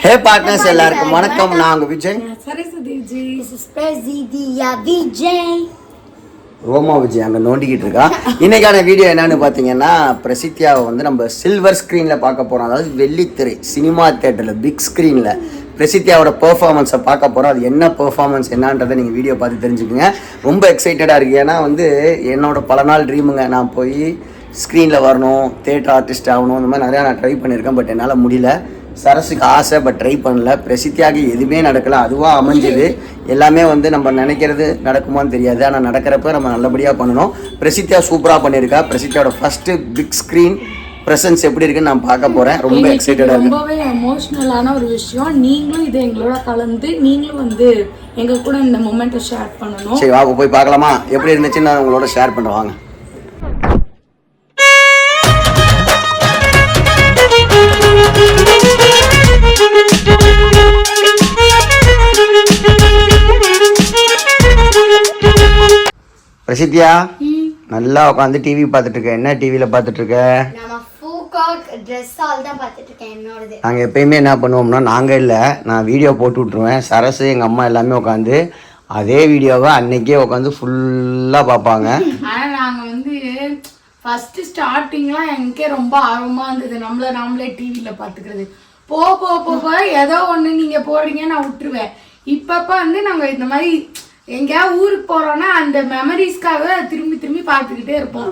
ஹே partners எல்லாருக்கும் வணக்கம். நான் உங்க விஜய். ரோமா விஜய் அங்கே நோண்டிக்கிட்டு இருக்கா. இன்னைக்கான வீடியோ என்னன்னு பார்த்தீங்கன்னா, பிரசித்தியாவை வந்து நம்ம சில்வர் ஸ்க்ரீனில் பார்க்க போகிறோம். அதாவது வெள்ளித்திரை சினிமா தேட்டரில் பிக் ஸ்க்ரீனில் பிரசித்தியாவோட பெர்ஃபார்மன்ஸை பார்க்க போகிறோம். அது என்ன பெர்ஃபார்மன்ஸ் என்னன்றதை நீங்கள் வீடியோ பார்த்து தெரிஞ்சுக்கோங்க. ரொம்ப எக்ஸைட்டடாக இருக்குது. ஏன்னா வந்து என்னோட பல நாள் ட்ரீமுங்க. நான் போய் ஸ்க்ரீனில் வரணும், தேட்டர் ஆர்டிஸ்ட் ஆகணும், இந்த மாதிரி நிறையா நான் ட்ரை பண்ணியிருக்கேன். பட் என்னால் முடியல. சரஸுக்கு ஆசை, பட் ட்ரை பண்ணல. பிரசித்தியாக எதுவுமே நடக்கலை, அதுவாக அமைஞ்சது. எல்லாமே வந்து நம்ம நினைக்கிறது நடக்குமான்னு தெரியாது, ஆனால் நடக்கிறப்ப நம்ம நல்லபடியாக பண்ணணும். பிரசித்தியா சூப்பராக பண்ணியிருக்கா. பிரசித்தியாவோட ஃபஸ்ட்டு பிக் ஸ்க்ரீன் ப்ரெசன்ஸ் எப்படி இருக்குன்னு நான் பார்க்க போகிறேன். ரொம்ப எக்ஸைட்டடாக இருக்கு. ரொம்பவே எமோஷ்னலான ஒரு விஷயம். நீங்களும் இதை எங்களோட கலந்து நீங்களும் வந்து எங்கள் கூட இந்த மொமெண்ட்டை ஷேர் பண்ணணும். சரி வாங்க போய் பார்க்கலாமா? எப்படி இருந்துச்சுன்னு நான் உங்களோட ஷேர் பண்ணுறேன். வாங்க. பிரசித்தியா நல்லா உட்காந்து டிவி பார்த்துட்டு இருக்க. என்ன டிவியில பார்த்துட்டு இருக்க? நாங்கள் எப்பயுமே என்ன பண்ணுவோம்னா, நாங்கள் இல்லை, நான் வீடியோ போட்டு விட்ருவேன். சரசு எங்கள் அம்மா எல்லாமே உட்காந்து அதே வீடியோவை அன்னைக்கே உட்காந்து ஃபுல்லாக பார்ப்பாங்க. ஆனால் நாங்கள் வந்து ஃபர்ஸ்ட் ஸ்டார்டிங்லாம் எனக்கே ரொம்ப ஆர்வமாக இருந்தது, நாமளே டிவியில் பார்த்துக்கிறது. போக ஏதோ ஒன்று நீங்கள் போடுறீங்க, நான் விட்டுருவேன். இப்பப்போ வந்து நாங்கள் இந்த மாதிரி எங்கேயாவது ஊருக்கு போறோம்னா அந்த மெமரிஸ்க்காக திரும்பி பார்த்துக்கிட்டே இருப்போம்.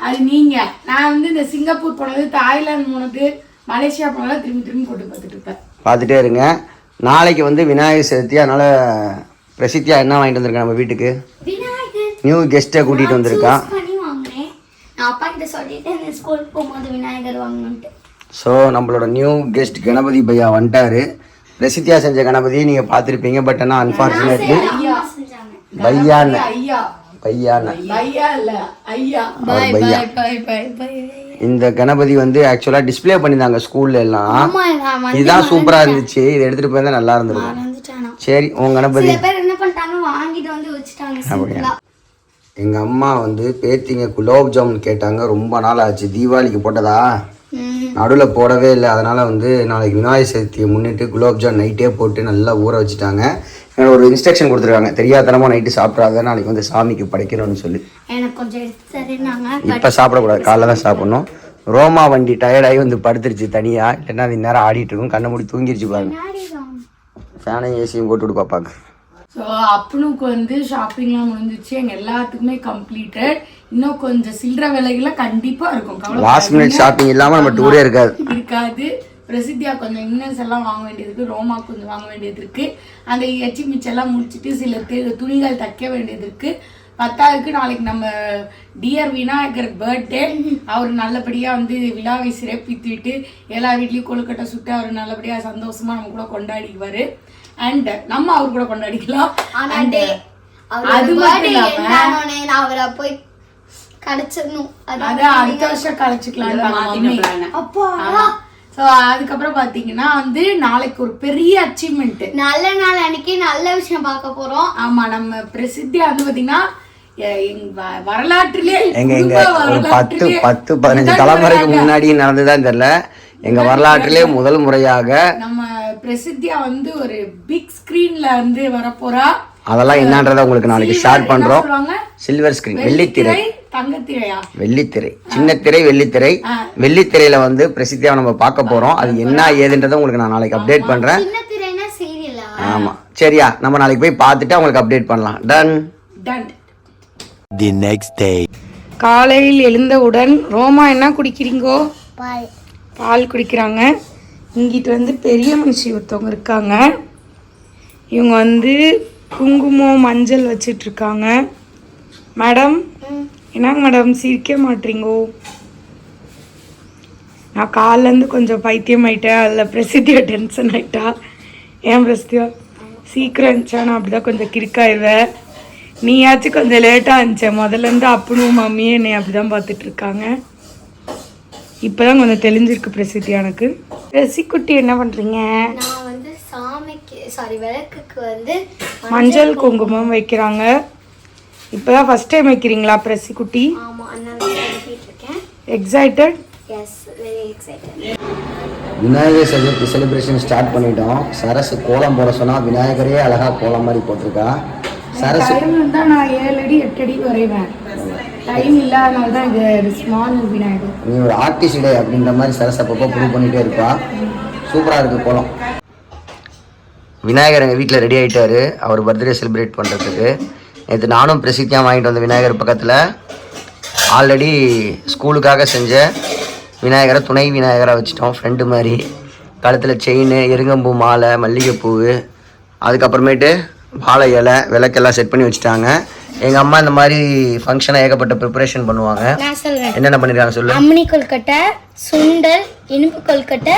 அது நீங்க, நான் வந்து இந்த சிங்கப்பூர் போனது, தாய்லாந்து போனது, மலேசியா போனது திரும்பி போட்டு பார்த்துட்டு இருப்பேன். பார்த்துட்டே இருங்க. நாளைக்கு வந்து விநாயகர் சதுர்த்தி. அதனால பிரசித்தியா என்ன வாங்கிட்டு வந்திருக்கா நம்ம வீட்டுக்கு? நியூ கெஸ்ட்டை கூட்டிட்டு வந்திருக்கான். ஸோ நம்மளோட நியூ கெஸ்ட் கணபதி பையா வந்துட்டாரு. பிரசித்தியா செஞ்ச கணபதியை நீங்கள் பார்த்துருப்பீங்க. பட் ஆனால் அன்ஃபார்ச்சுனேட்லி இந்த கணபதி வந்து ஆக்சுவலாக டிஸ்பிளே பண்ணியிருந்தாங்க ஸ்கூல்ல எல்லாம். இதுதான் சூப்பராக இருந்துச்சு. இதை எடுத்துகிட்டு போய் தான் நல்லா இருந்திருக்கும். சரி, உன் கணபதி எங்கள் அம்மா வந்து பேத்திங்க குலோப் ஜாமுன் கேட்டாங்க. ரொம்ப நாள் ஆச்சு. தீபாவளிக்கு போட்டதா, நடுவில் போடவே இல்லை. அதனால் வந்து நாளைக்கு விநாயகர் சதுர்த்தியை முன்னிட்டு குலோப் ஜாமுன் நைட்டே போட்டு நல்லா ஊற வச்சுட்டாங்க. எனக்கு ஒரு இன்ஸ்ட்ரக்ஷன் கொடுத்துருக்காங்க, தெரியாதனமாக நைட்டு சாப்பிட்றாத, நாளைக்கு வந்து சாமிக்கு படைக்கணும்னு சொல்லி. இப்போ சாப்பிடக்கூடாது, காலைல தான் சாப்பிட்ணும். ரோமா வண்டி டயர்டாகி வந்து படுத்துருச்சு தனியாக. இல்லைன்னா அது நேரம் ஆடிட்டு இருக்கும். கண்ணை மூடி தூங்கிருச்சு பாருங்க. ஃபேனையும் ஏசியும் போட்டு விடு பாப்பாக்கு. ஸோ அப்பனுக்கு வந்து ஷாப்பிங்லாம் முடிஞ்சிச்சு. எங்கள் எல்லாத்துக்குமே கம்ப்ளீட்டட். இன்னும் கொஞ்சம் சில்லற விலைகள்லாம் கண்டிப்பாக இருக்கும். லாஸ்ட் மினிட் ஷாப்பிங் இல்லாமல் நம்ம டூரே இருக்காது. பிரசித்தியா கொஞ்சம் இன்னர்ஸ் எல்லாம் வாங்க வேண்டியது இருக்குது. ரோமா கொஞ்சம் வாங்க வேண்டியது இருக்குது. அந்த எச்சி மிச்செல்லாம் முடிச்சுட்டு சில துணிகள் தைக்க வேண்டியது இருக்குது. 10க்கு நாளைக்கு நம்ம டியர் விநாயகர் பர்த்டே. அவர் நல்லபடியாக வந்து விழாவை சிறப்பித்துவிட்டு எல்லா வீட்லேயும் கொழுக்கட்டை சுட்டு அவர் நல்லபடியாக சந்தோஷமாக நம்ம கூட கொண்டாடிக்குவார். அண்ட் நம்ம அவர் கூட கொண்டாடிக்கலாம். அது மட்டும் இல்லாமல் அவரை போய் கலைச்சிடணும். அதான் அடுத்த வருஷம் கலைச்சிக்கலாம். ஸோ அதுக்கப்புறம் பார்த்தீங்கன்னா வந்து நாளைக்கு ஒரு பெரிய அச்சீவ்மெண்ட், நல்ல நாள் அன்னைக்கு நல்ல விஷயம் பார்க்க போறோம். ஆமா, நம்ம பிரசித்தி வந்து பார்த்தீங்கன்னா வரலாற்றிலே ஒரு 10-15 தலைமுறைக்கு முன்னாடி நடந்துதான் தெரியல. எங்க வரலாற்றிலே முதல் முறையாக நம்ம பிரசித்தியா வந்து ஒரு பிக் ஸ்கிரீன்ல வந்து வரப்போறா. அதெல்லாம் என்னன்றதை உங்களுக்கு நாளைக்கு ஷேர் பண்றோம். சில்வர் ஸ்கிரீன், வெள்ளித்திரை, தங்கத்திரையா, வெள்ளித்திரை, சின்ன திரை, வெள்ளித்திரை. வெள்ளித்திரையில வந்து பிரசித்தியா நம்ம பார்க்க போறோம். அது என்ன ஏதுன்றதை உங்களுக்கு நான் நாளைக்கு அப்டேட் பண்றேன். ஆமா, சரியா? நம்ம நாளைக்கு போய் பார்த்துட்டு அவங்களுக்கு அப்டேட் பண்ணலாம். டன். The next day. காலையில் எழுந்தவுடன் ரோமா என்ன குடிக்கிறீங்கோ? பால் குடிக்கிறாங்க. இங்கிட்டு வந்து பெரிய மனுஷி ஒருத்தவங்க இருக்காங்க. இவங்க வந்து குங்குமம் மஞ்சள் வச்சிட்ருக்காங்க. மேடம், என்னங்க மேடம் சிரிக்க மாட்டீங்கோ? நான் காலிலேருந்து கொஞ்சம் பைத்தியம் ஆயிட்டேன். அதில் பிரசித்தியா டென்ஷன் ஆகிட்டா. ஏன் பிரசித்தியா சீக்கிரம் இருந்துச்சா? நான் அப்படி தான் கொஞ்சம் கிறுக்காயிடுவேன். நீயாச்சும் கொஞ்சம் லேட்டாக இருந்துச்சேன். முதல்லேருந்து அப்பனும் மம்மியும் என்னை அப்படி தான் பார்த்துட்ருக்காங்க. இப்போ தான் கொஞ்சம் தெளிஞ்சிருக்கு பிரசித்தி எனக்கு. ரசிக்குட்டி என்ன பண்ணுறீங்க? நான் வந்து விளக்குக்கு வந்து மஞ்சள் குங்குமம் வைக்கிறாங்க. இப்போ தான் ஃபஸ்ட் டைம் வைக்கிறீங்களா பிரசிக்குட்டி? ஆமாம், அதனால excited? Yes very excited. Vinayagar Chaturthi celebration start பண்ணிட்டோம். சரசு கோலம் போட சொன்னால் விநாயகரே அழகாக கோலம் மாதிரி போட்டிருக்கா. சரசு டைம் இருந்தால் நான் 7 அடி 8 அடி வரைவேன். டைம் இல்லாதனால தான் இது ஸ்மால் விநாயகர். நீ ஒரு ஆர்டிஸ்ட் டே அப்படின்ற மாதிரி சரஸ் அப்பப்போ ப்ரூவ் பண்ணிகிட்டே இருப்பா. சூப்பராக இருக்குது கோலம். விநாயகர் எங்கள் வீட்டில் ரெடி ஆகிட்டாரு அவர் பர்த்டே செலிப்ரேட் பண்ணுறதுக்கு. நேற்று நானும் பிரசித்தியாக வாங்கிட்டு வந்த விநாயகர் பக்கத்தில் ஆல்ரெடி ஸ்கூலுக்காக செஞ்ச விநாயகரை துணை விநாயகராக வச்சுட்டோம். ஃப்ரெண்டு மாதிரி கழுத்தில் செயின், எருங்கம்பூ மாலை, மல்லிகைப்பூ, அதுக்கப்புறமேட்டு வாழை இலை, விளக்கெல்லாம் செட் பண்ணி வச்சுட்டாங்க. எங்கள் அம்மா இந்த மாதிரி ஃபங்க்ஷனை ஏகப்பட்ட ப்ரிப்பரேஷன் பண்ணுவாங்க. நான் சொல்றேன் என்னென்ன பண்ணிருக்காங்க சொல்லு. அம்மணி கொல்கட்டை, சுண்டல், இனிப்பு கொல்கட்டை,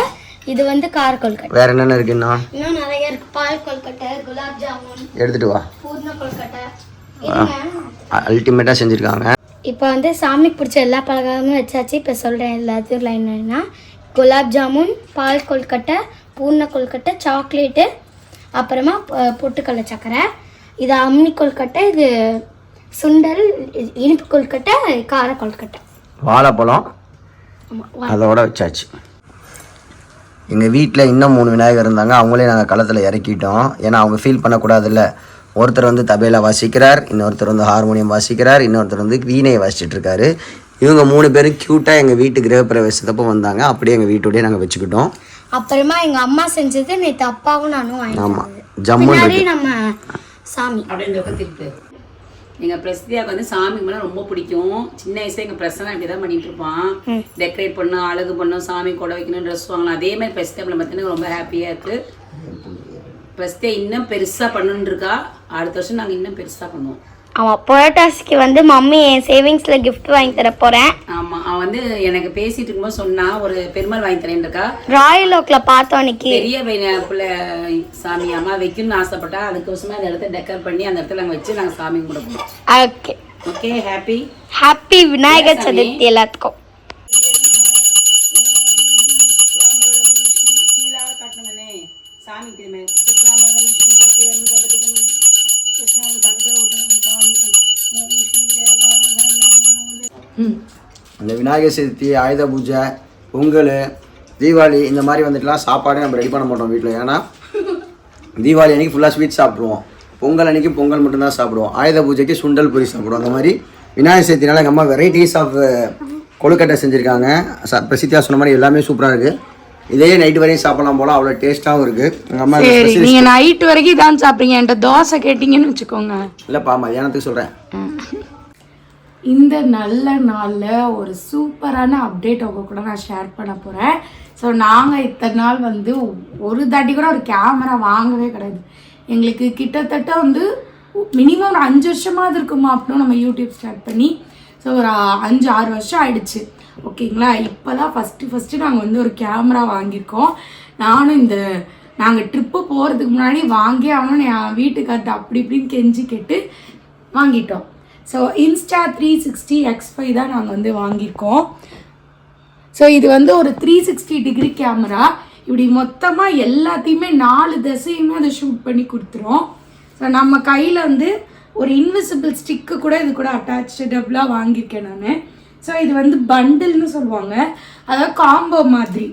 இது வந்து கார கொல்கட்டை. வேற என்னென்ன இருக்குன்னா இன்னும் நிறைய இருக்கு. பால் கொல்கட்டை, குலாப் ஜாமுன், எடுத்துட்டு வா. பூர்ண கொல்கட்டை. அல்டிமேட்டாக செஞ்சுருக்காங்க. இப்போ வந்து சாமிக்கு பிடிச்ச எல்லா பலகாரமும் வச்சாச்சு. இப்போ சொல்கிறேன் எல்லாத்தையும் லைன் லைனா. குலாப் ஜாமுன், பால் கொல்கட்டை, பூர்ண கொல்கட்டை, சாக்லேட்டு, அப்புறமா பொட்டுக்கடலை சக்கரை, இது அம்மி கொல்கட்டை, இது சுண்டல், இனிப்பு கொல்கட்டை, கார கொல்கட்டை, வாழைப்பழம் அதோட வச்சாச்சு. எங்கள் வீட்டில் இன்னும் 3 விநாயகர் இருந்தாங்க. அவங்களே நாங்கள் களத்தில் இறக்கிட்டோம். ஏன்னா அவங்க ஃபீல் பண்ணக்கூடாதுல்ல. ஒருத்தர் வந்து தபேலா வாசிக்கிறார், இன்னொருத்தர் வந்து ஹார்மோனியம் வாசிக்கிறார், இன்னொருத்தர் வந்து வீணையை வாசிச்சுட்டு இருக்காரு. இவங்க 3 பேரும் க்யூட்டாக எங்கள் வீட்டு கிரகப்பிரவேசத்தப்போ வந்தாங்க. அப்படியே எங்கள் வீட்டோடய நாங்கள் வச்சுக்கிட்டோம். அப்புறமா எங்கள் அம்மா செஞ்சது நேற்று அப்பாவும் நானும் வாங்கிட்டு. ஆமாம், ஜம்மு நம்ம சாமி அப்படின்னு எங்கள் பிரசித்தியாவுக்கு வந்து சாமி மேலே ரொம்ப பிடிக்கும். சின்ன வயசுல எங்கள் பிரசனை இப்படி தான் பண்ணிட்டு இருப்பான். டெக்கரேட் பண்ணணும், அழகு பண்ணணும், சாமி கொடை வைக்கணும், ட்ரெஸ் வாங்கணும். அதே மாதிரி பிரசித்தியா பார்த்தீங்கன்னா ரொம்ப ஹாப்பியாக இருக்குது. பிரசித்தியா இன்னும் பெருசாக பண்ணணுன்னு இருக்கா. அடுத்த வருஷம் நாங்கள் இன்னும் பெருசாக பண்ணுவோம். அவன் புரட்டாசிக்கு வந்து மம்மி என் சேவிங்ஸில் கிஃப்ட் வாங்கி தர போகிறேன். ஆமாம், அவன் வந்து எனக்கு பேசிட்டு இருக்கும்போது சொன்னா ஒரு பெருமாள் வாங்கி தரேன் இருக்கா. ராயல் ஓக்கில் பார்த்தோம் அன்னைக்கு. பெரிய பிள்ளை சாமி அம்மா வைக்கணும்னு ஆசைப்பட்டா. அதுக்கோசமே அந்த இடத்த டெக்கர் பண்ணி அந்த இடத்துல நாங்கள் வச்சு நாங்கள் சாமி கும்பிடுவோம். Okay okay, happy happy Vinayagar Chaturthi எல்லாத்துக்கும். அந்த விநாயகர் சதுர்த்தி, ஆயுத பூஜை, பொங்கல், தீபாவளி இந்த மாதிரி வந்துட்டுலாம் சாப்பாடே நம்ம ரெடி பண்ண மாட்டோம் வீட்டில். ஏன்னா தீபாவளி அன்றைக்கி ஃபுல்லாக ஸ்வீட் சாப்பிடுவோம், பொங்கல் அன்றைக்கி பொங்கல் மட்டும்தான் சாப்பிடுவோம், ஆயுத பூஜைக்கு சுண்டல் பொரி சாப்பிடுவோம். அந்த மாதிரி விநாயகர் சதுர்த்தினால எங்கள் அம்மா வெரைட்டிஸ் ஆஃப் கொழுக்கட்டை செஞ்சுருக்காங்க. பிரசித்தியா சொன்ன மாதிரி எல்லாமே சூப்பராக இருக்குது. இதையே நைட்டு வரையும் சாப்பிடலாம் போல, அவ்வளோ டேஸ்ட்டாகவும் இருக்குது. எங்கள் அம்மா நீங்கள் நைட்டு வரைக்கும் இதான் சாப்பிட்றீங்க. என்கிட்ட தோசை கேட்டிங்கன்னு வச்சுக்கோங்க. இல்லைப்பா, மதியானத்துக்கு சொல்கிறேன். இந்த நல்ல நாளில் ஒரு சூப்பரான அப்டேட் உங்க கூட நான் ஷேர் பண்ண போகிறேன். ஸோ நாங்கள் இத்தனை நாள் வந்து ஒரு தாட்டி கூட ஒரு கேமரா வாங்கவே கிடையாது. எங்களுக்கு கிட்டத்தட்ட வந்து மினிமம் ஒரு 5 வருஷமாவது இருக்குமா அப்படின்னு நம்ம யூடியூப் ஸ்டார்ட் பண்ணி. ஸோ ஒரு 5-6 வருஷம் ஆயிடுச்சு. ஓகேங்களா. இப்போ தான் ஃபஸ்ட்டு நாங்கள் வந்து ஒரு கேமரா வாங்கியிருக்கோம். நானும் நாங்கள் ட்ரிப்பு போகிறதுக்கு முன்னாடி வாங்கி ஆகணும்னு என் வீட்டுக்கார்ட்ட அப்படி இப்படின்னு கெஞ்சி கேட்டு வாங்கிட்டோம். ஸோ Insta360 X5 தான் நாங்கள் வந்து வாங்கியிருக்கோம். ஸோ இது வந்து ஒரு 360 டிகிரி கேமரா. இப்படி மொத்தமாக எல்லாத்தையுமே 4 திசையுமே அதை ஷூட் பண்ணி கொடுத்துரும். ஸோ நம்ம கையில் வந்து ஒரு இன்விசிபிள் ஸ்டிக்கு கூட இது கூட அட்டாச்சபிளாக வாங்கியிருக்கேன் நான். ஸோ இது வந்து பண்டில்னு சொல்லுவாங்க, அதாவது காம்போ மாதிரி.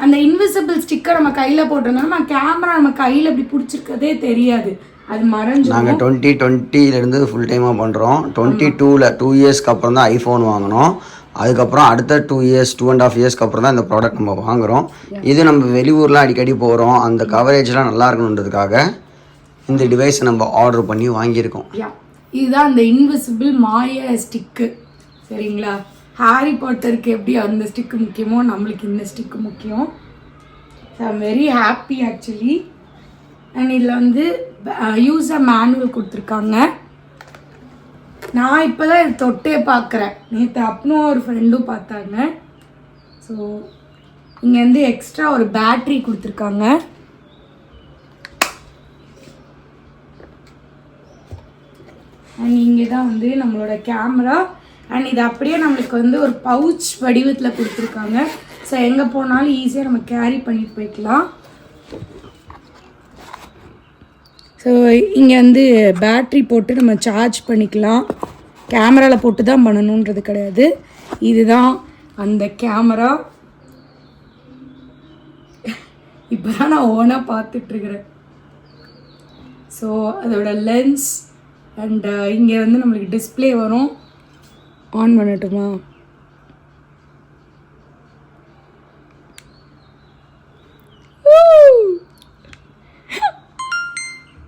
அந்த இன்விசிபிள் ஸ்டிக்கை நம்ம கையில் போட்டோம்னா கேமரா நம்ம கையில் இப்படி பிடிச்சிருக்கதே தெரியாது, அது மறைஞ்சு. நாங்கள் 2020 ஃபுல் டைமாக பண்ணுறோம். 22ல் 2 இயர்ஸ்க்கு அப்புறம் தான் ஐஃபோன் வாங்கினோம். அதுக்கப்புறம் அடுத்த 2 இயர்ஸ் 2.5 இயர்ஸ்க்கு அப்புறம் தான் இந்த ப்ராடக்ட் நம்ம வாங்குகிறோம். இது நம்ம வெளியூர்லாம் அடிக்கடி போகிறோம், அந்த கவரேஜ்லாம் நல்லா இருக்கணுன்றதுக்காக இந்த டிவைஸை நம்ம ஆர்டர் பண்ணி வாங்கியிருக்கோம். இதுதான் அந்த இன்விசிபிள் மாய ஸ்டிக்கு. சரிங்களா. ஹாரி பாட்டருக்கு எப்படி அந்த ஸ்டிக்கு முக்கியமோ நம்மளுக்கு இந்த ஸ்டிக்கு முக்கியம். So I am very happy actually. And இதில் வந்து யூசர் மேனுவல் கொடுத்துருக்காங்க. நான் இப்போ தான் இது தொட்டே பார்க்குறேன். நேற்று அப்பனும் ஒரு ஃப்ரெண்டும் பார்த்தாங்க. ஸோ இங்கே வந்து எக்ஸ்ட்ரா ஒரு பேட்ரி கொடுத்துருக்காங்க. அண்ட் இங்கே தான் வந்து நம்மளோட கேமரா. அண்ட் இது அப்படியே நம்மளுக்கு வந்து ஒரு பவுச் வடிவத்தில் கொடுத்துருக்காங்க. ஸோ எங்கே போனாலும் ஈஸியாக நம்ம கேரி பண்ணிட்டு போய்க்கலாம். ஸோ இங்கே வந்து பேட்ரி போட்டு நம்ம சார்ஜ் பண்ணிக்கலாம். கேமராவில் போட்டு தான் பண்ணணுன்றது கிடையாது. இதுதான் அந்த கேமரா இப்போ தான் நான் ஓனாக பார்த்துட்ருக்குறேன். ஸோ அதோட லென்ஸ் அண்ட் இங்கே வந்து நம்மளுக்கு டிஸ்பிளே வரும். ஆன் பண்ணட்டுமா?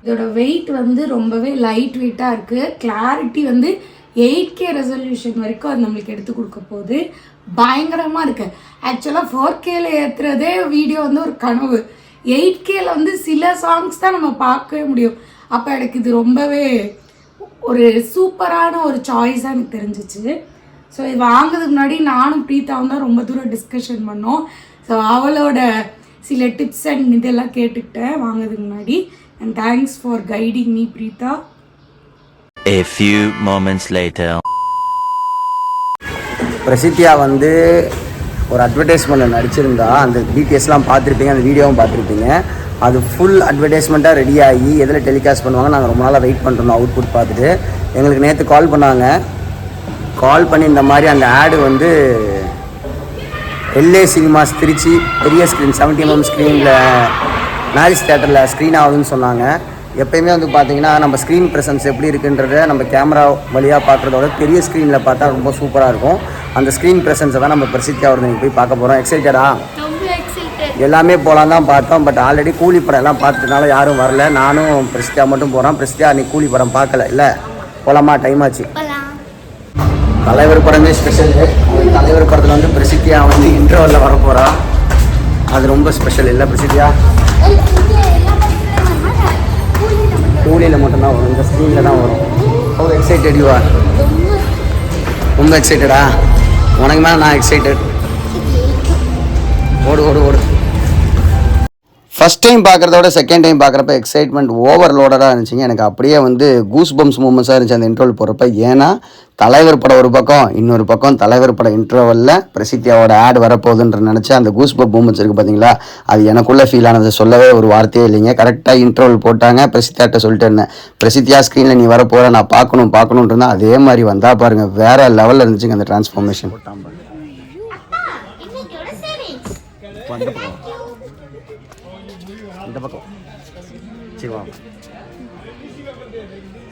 இதோட வெயிட் வந்து ரொம்பவே லைட் வெயிட்டாக இருக்குது. கிளாரிட்டி வந்து 8K ரெசல்யூஷன் வரைக்கும் அது நம்மளுக்கு எடுத்து கொடுக்க போகுது. பயங்கரமாக இருக்குது. ஆக்சுவலாக 4Kல ஏற்றுறதே வீடியோ வந்து ஒரு கனவு. 8Kல வந்து சில சாங்ஸ் தான் நம்ம பார்க்கவே முடியும். அப்போ எனக்கு இது ரொம்பவே ஒரு சூப்பரான ஒரு சாய்ஸாக எனக்கு தெரிஞ்சிச்சு. ஸோ இது வாங்கிறதுக்கு முன்னாடி நானும் பிரீத்தாவும் தான் ரொம்ப தூரம் டிஸ்கஷன் பண்ணோம். ஸோ அவளோட சில டிப்ஸ் அண்ட் இதெல்லாம் கேட்டுக்கிட்டேன் வாங்கிறதுக்கு முன்னாடி. And thanks for guiding me Preetha. A few moments later. பிரசித்தியா வந்து ஒரு அட்வர்டைஸ்மெண்ட்டில் நடிச்சிருந்தா, அந்த டீட்டெயில்ஸ்லாம் பார்த்துருப்பீங்க, அந்த வீடியோவும் பார்த்துருப்பீங்க. அது ஃபுல் அட்வர்டைஸ்மெண்ட்டாக ரெடி ஆகி எதில் டெலிகாஸ்ட் பண்ணுவாங்க நாங்கள் ரொம்ப நாளாக வெயிட் பண்ணுறோம் அவுட்புட் பார்த்துட்டு. எங்களுக்கு நேற்று கால் பண்ணாங்க. கால் பண்ணி இந்த மாதிரி அந்த ஆடு வந்து LA சினிமாஸ் திருச்சி பெரிய ஸ்க்ரீன் 70mm ஸ்க்ரீனில் மேரிஸ் தேட்டரில் ஸ்க்ரீன் ஆகுதுன்னு சொன்னாங்க. எப்போயுமே வந்து பார்த்தீங்கன்னா நம்ம ஸ்க்ரீன் ப்ரெசன்ஸ் எப்படி இருக்குன்றத நம்ம கேமரா வழியாக பார்க்குறதோட பெரிய ஸ்க்ரீனில் பார்த்தா ரொம்ப சூப்பராக இருக்கும். அந்த ஸ்க்ரீன் ப்ரெசன்ஸை தான் நம்ம பிரசித்தியா அவர்கள் போய் பார்க்க போகிறோம். எக்ஸைட்டடா? எல்லாமே போகலாம் தான் பார்த்தோம். பட் ஆல்ரெடி கூலி படம் எல்லாம் பார்த்துட்டனால யாரும் வரல. நானும் பிரசித்தியா மட்டும் போகிறோம். பிரசித்தியா அன்றைக்கி கூலி படம் பார்க்கல. இல்லை போகலாமா? டைம் ஆச்சு. தலைவர் படமே ஸ்பெஷல். தலைவர் படத்தில் வந்து பிரசித்தியா வந்து இன்டர்வலில் வரப்போகிறா. அது ரொம்ப ஸ்பெஷல் இல்லை பிரசித்தியா? கூலியில் மட்டும்தான் வரும், இந்த ஸ்க்ரீனில் தான் வரும். ரொம்ப எக்ஸைட்டட் யூ ஆர்? ரொம்ப எக்ஸைட்டடா? உனக்கு மேலே நான் எக்ஸைட்டட். ஓடு ஓடு ஓடு. ஃபஸ்ட் டைம் பார்க்குறதோட செகண்ட் டைம் பார்க்குறப்ப எக்ஸைட்மெண்ட் ஓவர்லோடடாக இருந்துச்சுங்க. எனக்கு அப்படியே வந்து கூஸ் பம்ஸ் மூமெண்ட்ஸாக இருந்துச்சு அந்த இன்ட்ரோல் போகிறப்ப. ஏன்னா தலைவர் படம் ஒரு பக்கம், இன்னொரு பக்கம் தலைவர் படம் இன்ட்ரோவலில் பிரசித்தியாவோட ஆட் வரப்போகுதுன்ற நினச்சி அந்த கூஸ் பம்ப் மூமெண்ட்ஸ் இருக்குது பார்த்தீங்களா, அது எனக்குள்ளே ஃபீல் ஆனது. சொல்லவே ஒரு வார்த்தையே இல்லைங்க. கரெக்டாக இன்ட்ரோல் போட்டாங்க. பிரசித்தியாட்ட சொல்லிட்டு இருந்தேன், பிரசித்தியா ஸ்க்ரீனில் நீ வரப்போகிற, நான் பார்க்கணுன்ட்டு இருந்தேன். அதே மாதிரி வந்தால் பாருங்கள், வேறு லெவலில் இருந்துச்சுங்க அந்த டிரான்ஸ்ஃபார்மேஷன். இந்த பக்கம் சரி வாங்க.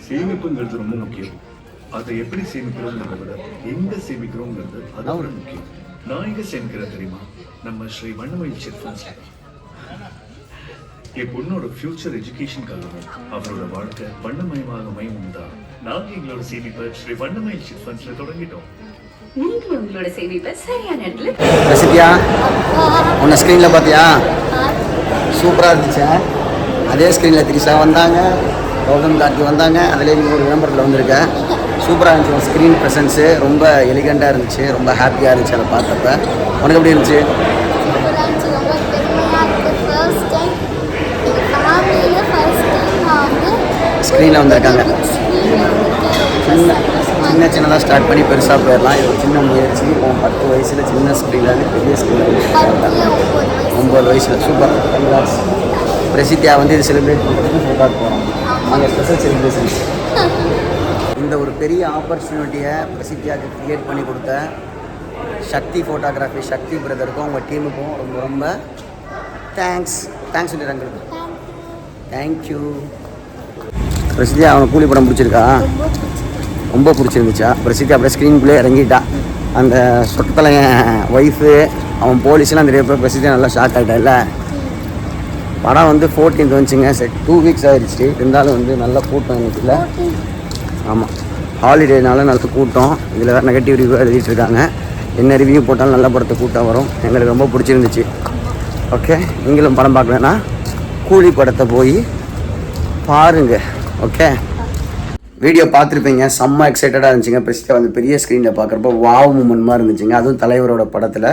சேமிப்புங்கிறது ரொம்ப முக்கியம். அதை எப்படி சேமிக்கிறோங்கிறத விட எங்க சேமிக்கிறோங்கிறது அதான் முக்கியம். நான் எங்க சேமிக்கிறேன் தெரியுமா? நம்ம ஸ்ரீ வண்ணமயில் சிட் ஃபண்ட்ஸ்ல. என் பொண்ணோட ஃபியூச்சர் எஜுகேஷனுக்காகவும் அவரோட வாழ்க்கை வண்ணமயமாக மைமுண்டா நாங்க எங்களோட சேமிப்பை ஸ்ரீ வண்ணமயில் சிட் ஃபண்ட்ஸ்ல தொடங்கிட்டோம். நீங்களும் உங்களோட சேமிப்பை சரியான இடத்துல. பிரசித்தியா உன்னை ஸ்க்ரீனில் பார்த்தியா? சூப்பராக இருந்துச்சு. அதே ஸ்க்ரீனில் திரிஷா வந்தாங்க, கௌதம் கார்த்தி வந்தாங்க. அதிலே நீங்கள் ஒரு விளம்பரத்தில் வந்திருக்கேன். சூப்பராக இருந்துச்சு. உங்கள் ஸ்க்ரீன் ப்ரெசன்ஸு ரொம்ப எலிகண்ட்டாக இருந்துச்சு. ரொம்ப ஹாப்பியாக இருந்துச்சு அதை பார்த்தப்ப. உனக்கு எப்படி இருந்துச்சு? ஸ்க்ரீனில் வந்திருக்காங்க. சின்ன சின்னதாக ஸ்டார்ட் பண்ணி பெருசாக போயிடலாம். இது ஒரு சின்ன முயற்சி. 10 வயசில் சின்ன ஸ்க்ரீனில் பெரிய ஸ்க்ரீனில் 9 வயசில். சூப்பர். பிரசித்தியா வந்து இது செலிப்ரேட் பண்ணுறதுக்கு ஃபோட்டோக்கு போகிறோம். அங்கே ஸ்பெஷல் செலிப்ரேஷன். இந்த ஒரு பெரிய ஆப்பர்ச்சுனிட்டியை பிரசித்தியாவுக்கு க்ரியேட் பண்ணி கொடுத்த சக்தி ஃபோட்டோகிராஃபி சக்தி பிரதருக்கும் உங்கள் டீமுக்கும் ரொம்ப ரொம்ப தேங்க்ஸ் சொல்லிடுறாங்க. தேங்க்யூ. பிரசித்தியா அவனை கூலி படம் பிடிச்சிருக்கா? ரொம்ப பிடிச்சிருந்துச்சா? பிரசித்தியா அப்படியே ஸ்க்ரீனுக்குள்ளே இறங்கிட்டா. அந்த சொட்டத்தலையன் ஒய்ஃபு அவன் போலீஸ்லாம் தெரியப்போ பிரசித்தியா நல்லா ஷாக் ஆகிட்டா. இல்லை படம் வந்து 14th வந்துச்சுங்க. சரி 2 வீக்ஸ் ஆகிடுச்சு. இருந்தாலும் வந்து நல்ல கூட்டம் எனக்கு. இல்லை ஆமாம், ஹாலிடேனால நல்ல கூட்டம். இதில் வேறு நெகட்டிவ் ரிவ்யூ எழுதிட்டுருக்காங்க. என்ன ரிவ்யூ போட்டாலும் நல்ல படத்தை கூட்டம் வரும். எங்களுக்கு ரொம்ப பிடிச்சிருந்துச்சு. ஓகே, நீங்களும் படம் பார்க்கலன்னா கூலி படத்தை போய் பாருங்க. ஓகே, வீடியோ பார்த்துருப்பீங்க. செம்ம எக்ஸைட்டடாக இருந்துச்சுங்க. பிரசித்தியா வந்து பெரிய ஸ்க்ரீனில் பார்க்குறப்போ வாவ் மூமெண்ட் மாதிரி இருந்துச்சுங்க. அதுவும் தலைவரோட படத்தில்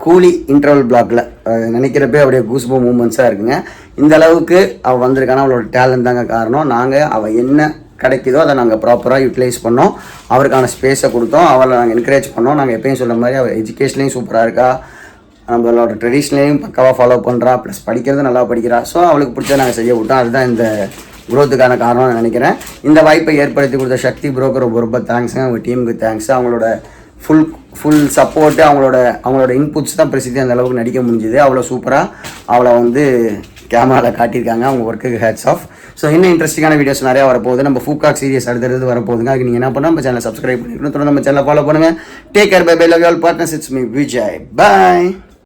கூலி இன்டர்வல் பிளாக்ல நினைக்கிறப்பே அப்படியே கூஸ்போ மூமெண்ட்ஸாக இருக்குங்க. இந்த அளவுக்கு அவள் வந்திருக்கானா அவளோட டேலண்ட் தாங்க காரணம். நாங்கள் அவள் என்ன கிடைக்குதோ அதை நாங்கள் ப்ராப்பராக யூட்டிலைஸ் பண்ணோம். அவருக்கான ஸ்பேஸை கொடுத்தோம். அவளை நாங்கள் என்கரேஜ் பண்ணோம். நாங்கள் எப்பயும் சொல்கிற மாதிரி அவள் எஜுகேஷன்லேயும் சூப்பராக இருக்கா, நம்மளோட ட்ரெடிஷ்னலையும் பக்காவாக ஃபாலோ பண்ணுறா, ப்ளஸ் படிக்கிறது நல்லா படிக்கிறா. ஸோ அவளுக்கு பிடிச்சா நாங்கள் செய்ய விட்டோம். அதுதான் இந்த குரோத்துக்கான காரணம்னு நினைக்கிறேன். இந்த வாய்ப்பை ஏற்படுத்தி கொடுத்த சக்தி ப்ரோக்கு ரொம்ப ரொம்ப தேங்க்ஸுங்க. அவங்க டீமுக்கு தேங்க்ஸ். அவங்களோட ஃபுல் சப்போர்ட்டு அவங்களோட இன்புட்ஸ் தான் பிரசித்தி அந்த அளவுக்கு நடிக்க முடிஞ்சுது. அவ்வளோ சூப்பராக அவளை வந்து கேமராவில் காட்டியிருக்காங்க. அவங்க ஒர்க்குக்கு ஹேட்ஸ் ஆஃப். ஸோ இன்னும் இன்ட்ரெஸ்டிங்கான வீடியோஸ் நிறையா வரப்போகுது. நம்ம ஃபூகாக் சீரியஸ் அடுத்தடுத்து வரப்போகுதுங்க. அதுக்கு நீங்கள் என்ன பண்ணால் நம்ம சேனலை சப்ஸ்கிரைப் பண்ணிக்கணும். தொடர்ந்து நம்ம சேனலை ஃபாலோ பண்ணுங்கள். Take care, bye bye, love you all, partners, it's me Vijay, bye.